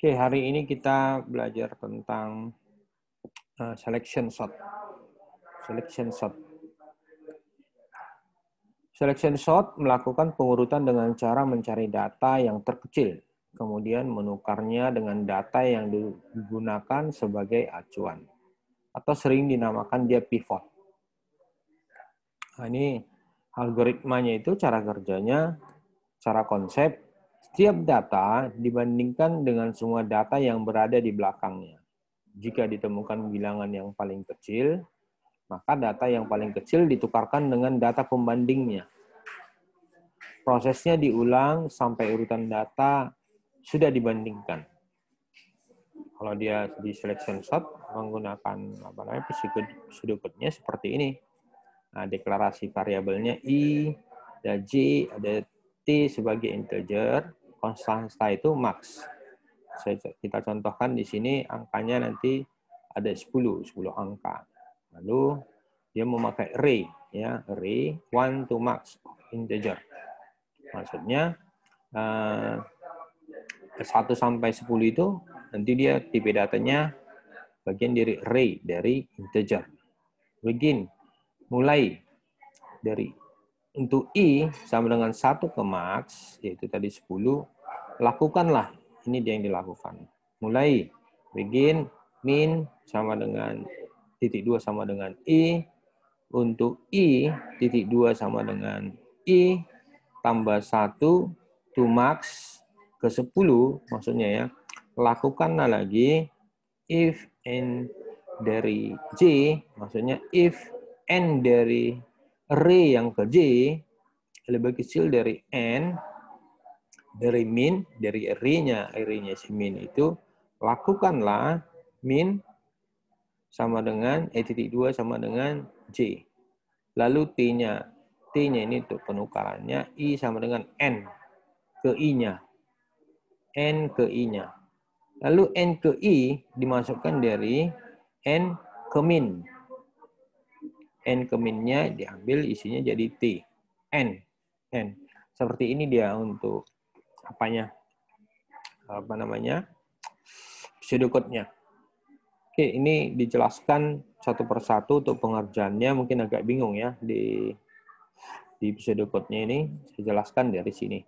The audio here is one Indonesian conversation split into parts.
Oke, hari ini kita belajar tentang selection sort. Selection sort. Selection sort melakukan pengurutan dengan cara mencari data yang terkecil, kemudian menukarnya dengan data yang digunakan sebagai acuan, atau sering dinamakan dia pivot. Nah, ini algoritmanya itu cara kerjanya, cara konsep, setiap data dibandingkan dengan semua data yang berada di belakangnya. Jika ditemukan bilangan yang paling kecil, maka data yang paling kecil ditukarkan dengan data pembandingnya. Prosesnya diulang sampai urutan data sudah dibandingkan. Kalau dia di selection sort menggunakan pseudocode-nya seperti ini. Nah, deklarasi variabelnya I, ada J, ada T sebagai integer, konstanta itu max. Kita contohkan di sini angkanya nanti ada 10 angka. Lalu dia memakai array, ya, array 1 to max integer. Maksudnya 1 sampai 10 itu nanti dia tipe datanya bagian dari array, dari integer. Begin, mulai dari untuk I sama dengan 1 ke max, yaitu tadi 10, lakukanlah. Ini dia yang dilakukan. Mulai, begin, min sama dengan titik 2 sama dengan I. Untuk I, titik 2 sama dengan I, tambah 1 to max ke 10, maksudnya ya, lakukanlah lagi if n dari J, maksudnya if n dari array yang ke J lebih kecil dari n, dari min, dari array-nya si min itu, lakukanlah min sama dengan titik 2 sama dengan J. Lalu T-nya ini untuk penukarannya, I sama dengan N ke I-nya. N ke I-nya. Lalu N ke I dimasukkan dari N ke min. N ke min-nya diambil isinya jadi T. N. Seperti ini dia untuk pseudocode-nya. Oke, ini dijelaskan satu persatu untuk pengerjaannya, mungkin agak bingung ya di pseudocode-nya ini, saya jelaskan dari sini.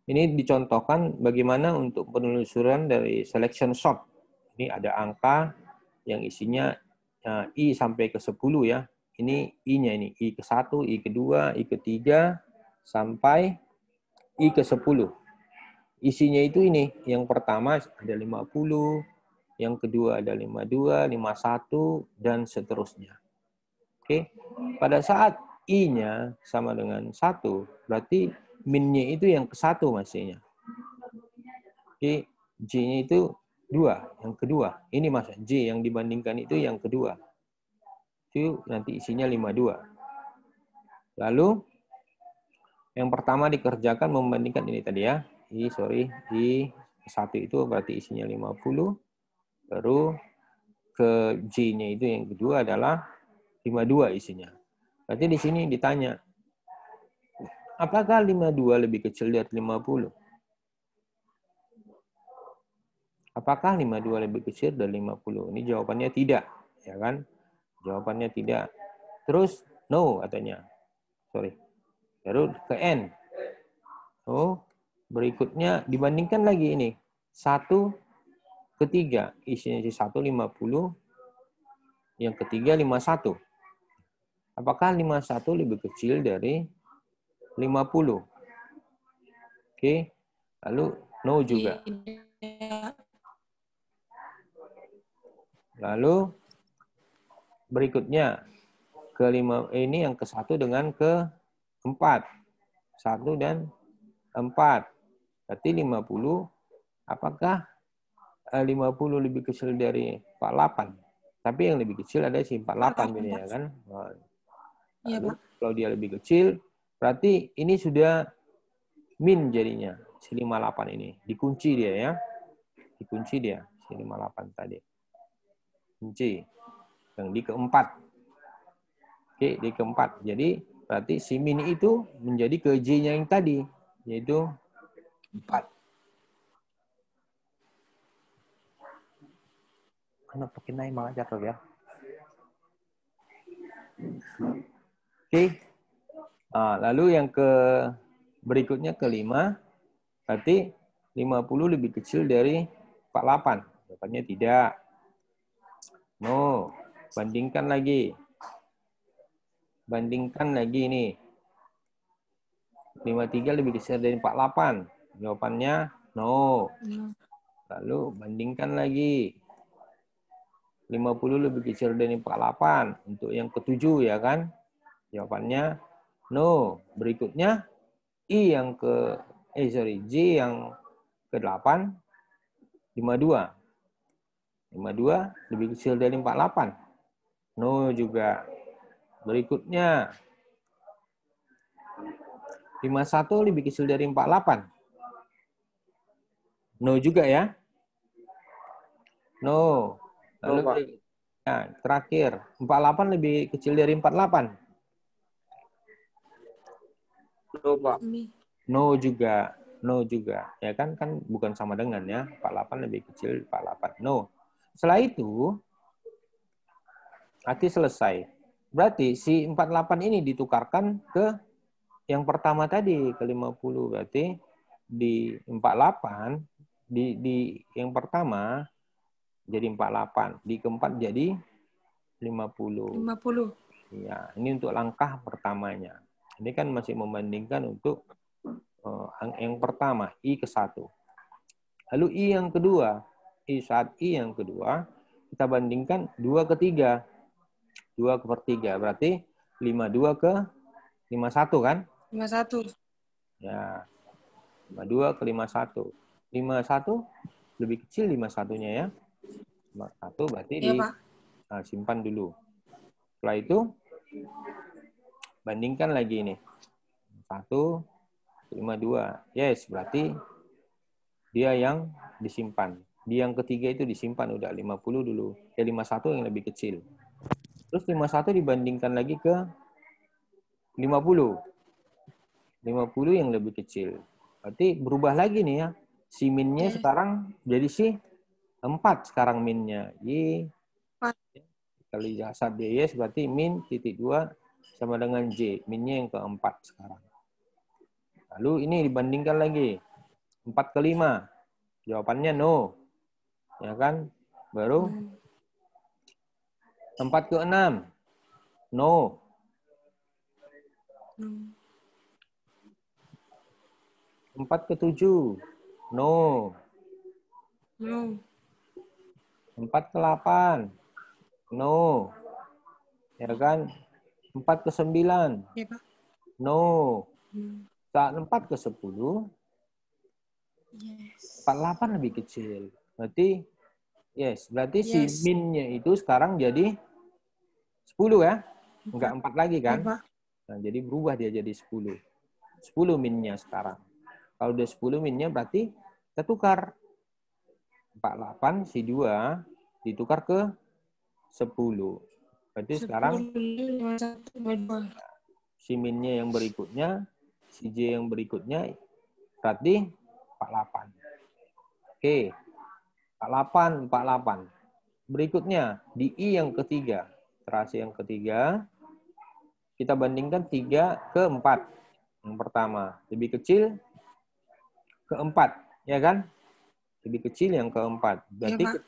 Ini dicontohkan bagaimana untuk penelusuran dari selection sort. Ini ada angka yang isinya I sampai ke 10 ya. Ini I-nya ini, I ke 1, I ke 2, I ke 3, sampai I ke 10. Isinya itu ini, yang pertama ada 50, yang kedua ada 52, 51, dan seterusnya. Oke, pada saat I-nya sama dengan 1, berarti min-nya itu yang ke 1 masihnya. Oke, J-nya itu 2, yang kedua. Ini masa J yang dibandingkan itu yang kedua. Itu nanti isinya 52. Lalu, yang pertama dikerjakan membandingkan ini tadi ya. I 1 itu berarti isinya 50. Baru ke J-nya itu yang kedua adalah 52 isinya. Berarti di sini ditanya, apakah 52 lebih kecil dari 50? Apakah 52 lebih kecil dari 50? Ini jawabannya tidak, ya kan? Jawabannya tidak. Terus no katanya. Baru ke N. Oh, berikutnya dibandingkan lagi ini. 1 ke 3, isinya 1 50, yang ketiga 51. Apakah 51 lebih kecil dari 50? Oke. Lalu no juga. Lalu berikutnya ini yang ke-1 dengan ke-4. 1 dan 4. Berarti 50. Apakah 50 lebih kecil dari 48? Tapi yang lebih kecil ada si 48 ini ya kan. Lalu kalau dia lebih kecil, berarti ini sudah min jadinya. Si 58 ini. Dikunci dia ya. Dikunci dia. Si 58 tadi. Kunci. Yang di keempat. Oke, di keempat. Jadi berarti si min itu menjadi ke J-nya yang tadi. Yaitu 4. Anak pakai naik malah jatuh ya. Oke. Nah, lalu yang berikutnya kelima, berarti 50 lebih kecil dari 48. Jawabannya tidak. No. Bandingkan lagi. Bandingkan lagi nih. 53 lebih kecil dari 48. Jawabannya no. Lalu bandingkan lagi. 50 lebih kecil dari 48. Untuk yang ketujuh ya kan? Jawabannya no. Berikutnya J yang ke-8 52. 52 lebih kecil dari 48. No juga. Berikutnya 51 lebih kecil dari 48. No juga ya. No. Lalu berikutnya, terakhir 48 lebih kecil dari 48. No, Pak. No juga. No juga. Ya kan bukan sama dengan ya. 48 lebih kecil 48. No. Setelah itu berarti selesai. Berarti si 48 ini ditukarkan ke yang pertama tadi ke 50. Berarti di 48 di yang pertama jadi 48, di keempat jadi 50. 50. Ya, ini untuk langkah pertamanya. Ini kan masih membandingkan untuk yang pertama, I ke 1. Lalu I yang kedua, I yang kedua, kita bandingkan 2 ke 3. 2 per 3, berarti 52 ke 51 kan? 51. Ya, 52 ke 51. 51 lebih kecil 51-nya ya. 51 berarti Iya, Pak. simpan dulu. Setelah itu, bandingkan lagi ini. 1, 52. Yes, berarti dia yang disimpan. Di yang ketiga itu disimpan udah 50 dulu. 51 yang lebih kecil. Terus 51 dibandingkan lagi ke 50. 50 yang lebih kecil. Berarti berubah lagi nih ya. Si minnya sekarang jadi si 4 sekarang minnya. Y 4. kali jasad DS berarti min titik 2 sama dengan J. Minnya yang keempat sekarang. Lalu ini dibandingkan lagi. 4 ke 5. Jawabannya no. Ya kan? Baru 4 ke 6. No. 4 ke 7. No. No. 4 ke 8. No. Ya kan? 4 ke 9. Iya, Pak. No. Saat 4 ke 10, Yes. 48 lebih kecil. Berarti yes, berarti si Yes. minnya itu sekarang jadi 10 ya? Enggak 4 lagi Iya, kan? Pak. Nah, jadi berubah dia jadi 10. 10 minnya sekarang. Kalau udah 10 minnya berarti kita tukar. 48 si 2 ditukar ke 10. Berarti 10, sekarang 51, 52. si minnya yang berikutnya, si J yang berikutnya berarti 48. Oke. 48, 48. Berikutnya di I yang ketiga. Terasi yang ketiga, kita bandingkan 3 ke 4. Yang pertama, lebih kecil ke 4, ya kan? Lebih kecil yang keempat. Iya, Pak.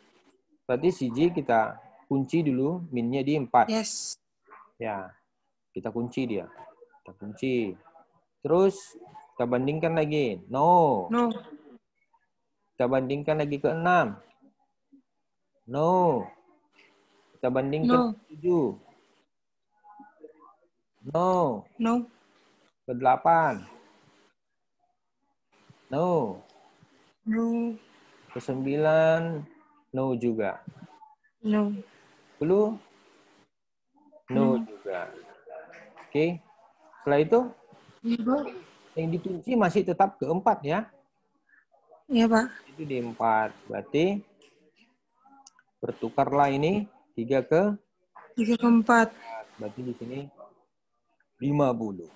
Berarti si J kita kunci dulu, minnya di 4. Yes. Ya, kita kunci dia. Kita kunci. Terus kita bandingkan lagi. No. No. Kita bandingkan lagi ke 6. No. Kita bandingkan No. ke 7. No. No. Ke 8. No. No. Ke 9. No juga. No. 10. No juga. Oke. Setelah itu, Iya, Pak. yang dikunci masih tetap ke 4 ya. Iya, Pak. Itu di 4. Berarti bertukarlah ini 3 ke 3 ke 4. berarti di sini 50.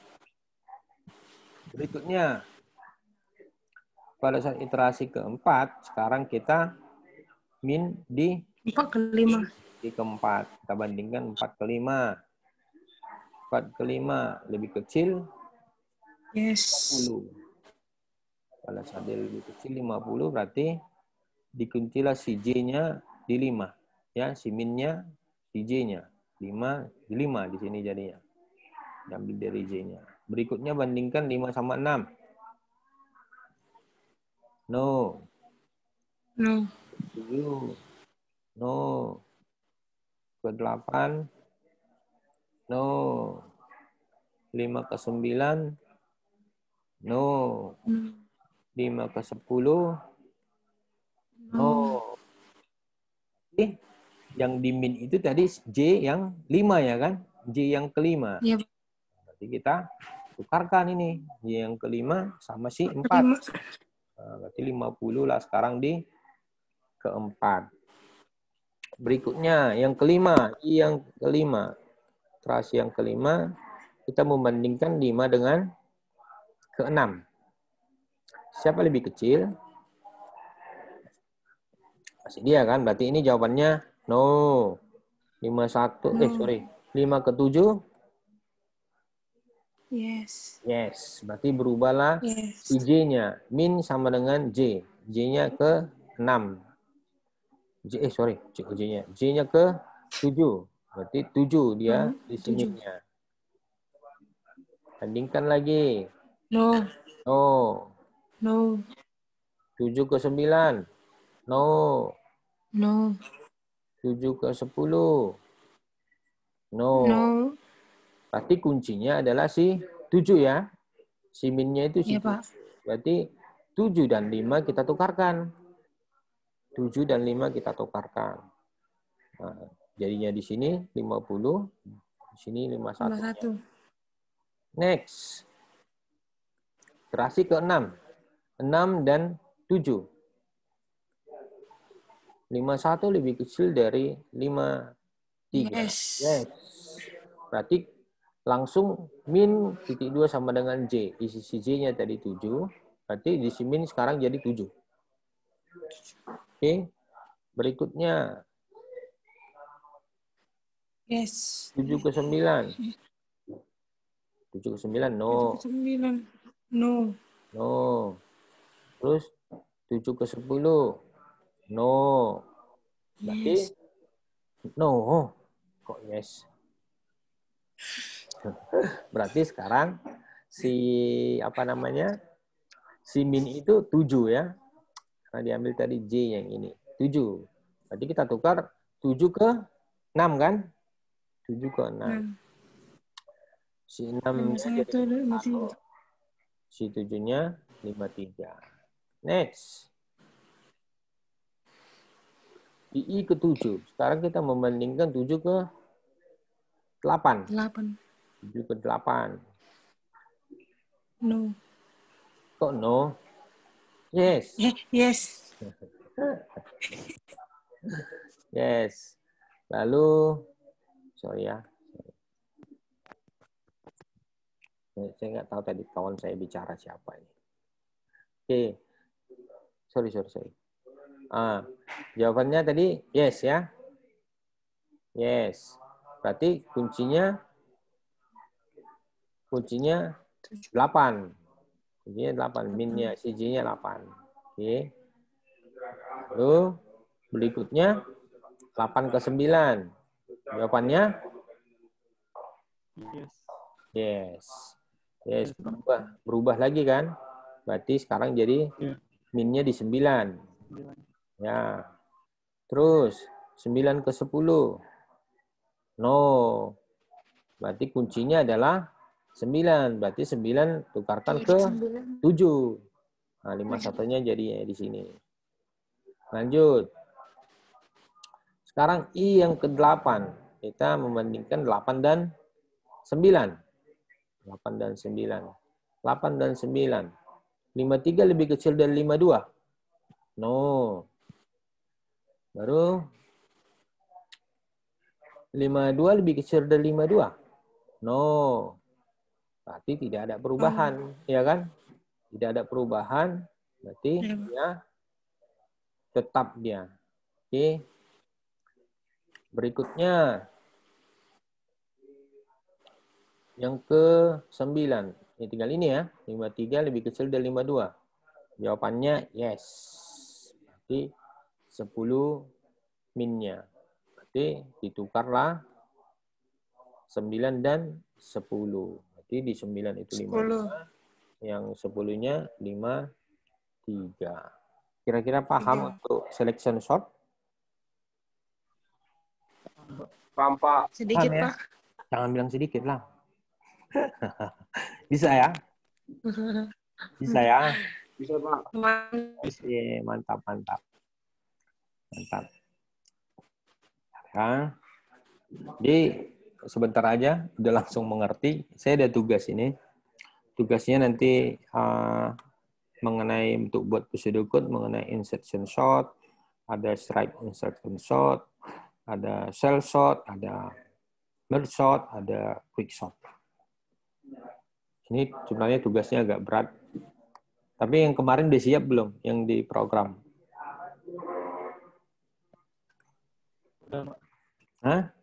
Berikutnya, pada saat iterasi keempat, sekarang kita min di 4 ke 5. I ke 4. Kita bandingkan 4 ke 5. 4 ke 5 lebih kecil Yes. 50. Kalau ada lebih kecil 50 berarti dikuncilah si J-nya di 5. Ya, si min-nya di J-nya. 5 di 5 di sini jadinya. Diambil dari J-nya. Berikutnya bandingkan 5 sama 6. No. No. 7. No. Ke 8. No. 5 ke 9. No. No. 5 ke 10. No. Oke. Yang di min itu tadi J yang 5 ya kan? J yang kelima. Iya, Pak. Berarti kita tukarkan ini. J yang kelima sama si 4. Kelima. Nah, berarti 50 lah sekarang di keempat. Berikutnya yang kelima. I yang kelima. Terasi yang kelima. Kita membandingkan 5 dengan ke-6. Siapa lebih kecil? Masih dia kan? Berarti ini jawabannya no. 51, No. 5 ke 7. Yes. Yes. Berarti berubahlah Yes. si J-nya. Min sama dengan J. J-nya ke 6. J-nya. J-nya ke 7. Berarti 7 dia di sininya. Bandingkan lagi. No. No. No. 7 ke 9. No. No. 7 ke 10. No. No. Berarti kuncinya adalah si 7 ya. Si minnya itu si Iya, 7. Pak. Berarti 7 dan 5 kita tukarkan. 7 dan 5 kita tukarkan. Nah, jadinya di sini 50. Di sini 51. 51. Next. Terasi ke 6. 6 dan 7. 51 lebih kecil dari 53. Yes. Yes. Berarti langsung min titik 2 sama dengan J. Isi si J-nya tadi 7. Berarti di sini min sekarang jadi 7. Oke. Berikutnya. Yes. 7 ke 9. 7 ke 9, no. 7 ke 9. No. No. Terus 7 ke 10. No. Berarti Yes. no. Kok yes? Berarti sekarang si apa namanya? Si min itu 7 ya. Karena diambil tadi J yang ini. 7. Berarti kita tukar 7 ke 6 kan? 7 ke 6. Si 6-nya jadi 51. Si 7-nya 53. Next. Di I ke 7. Sekarang kita membandingkan 7 ke 8. 7 ke 8. No. Kok no? Yes. Yes. Yes. Lalu, sorry ya. Saya nggak tahu tadi kawan saya bicara siapa ini. Oke. Sorry. Jawabannya tadi yes ya. Yes. Berarti kuncinya 8. Kuncinya 8. Minnya, CJ-nya 8. Oke. Lalu berikutnya 8 ke 9. Jawabannya? Yes. Yes. Berubah lagi kan? Berarti sekarang jadi minnya di 9. Ya. Terus 9 ke 10. No. Berarti kuncinya adalah 9. Berarti 9 tukarkan ke 7. Nah, 51-nya jadi di sini. Lanjut. Sekarang I yang ke-8. Kita membandingkan 8 dan 9. 8 dan 9. 8 dan 9. 53 lebih kecil dari 52? No. Baru 52 lebih kecil dari 52? No. Berarti tidak ada perubahan, ya kan? Tidak ada perubahan, berarti ya tetap dia. Oke. Berikutnya yang ke-9. Ini tinggal ini ya. 53 lebih kecil dari 52. Jawabannya yes. Berarti 10 minnya. Berarti ditukarlah 9 dan 10. Berarti di 9 itu 10. 5. Yang 10-nya 53. Kira-kira paham untuk selection sort? Paham, Pak. Sedikit, Paham ya? Pak. Jangan bilang sedikit lah. Bisa ya? Bisa ya? Bisa, Pak. Iya, mantap, mantap. Mantap. Ya. Jadi sebentar aja udah langsung mengerti. Saya ada tugas ini. Tugasnya nanti mengenai untuk buat pseudocode, mengenai insertion sort, ada stripe insertion sort, ada cell sort, ada merge sort, ada quick sort. Ini sebenarnya tugasnya agak berat. Tapi yang kemarin udah siap belum? Yang di program? Hah?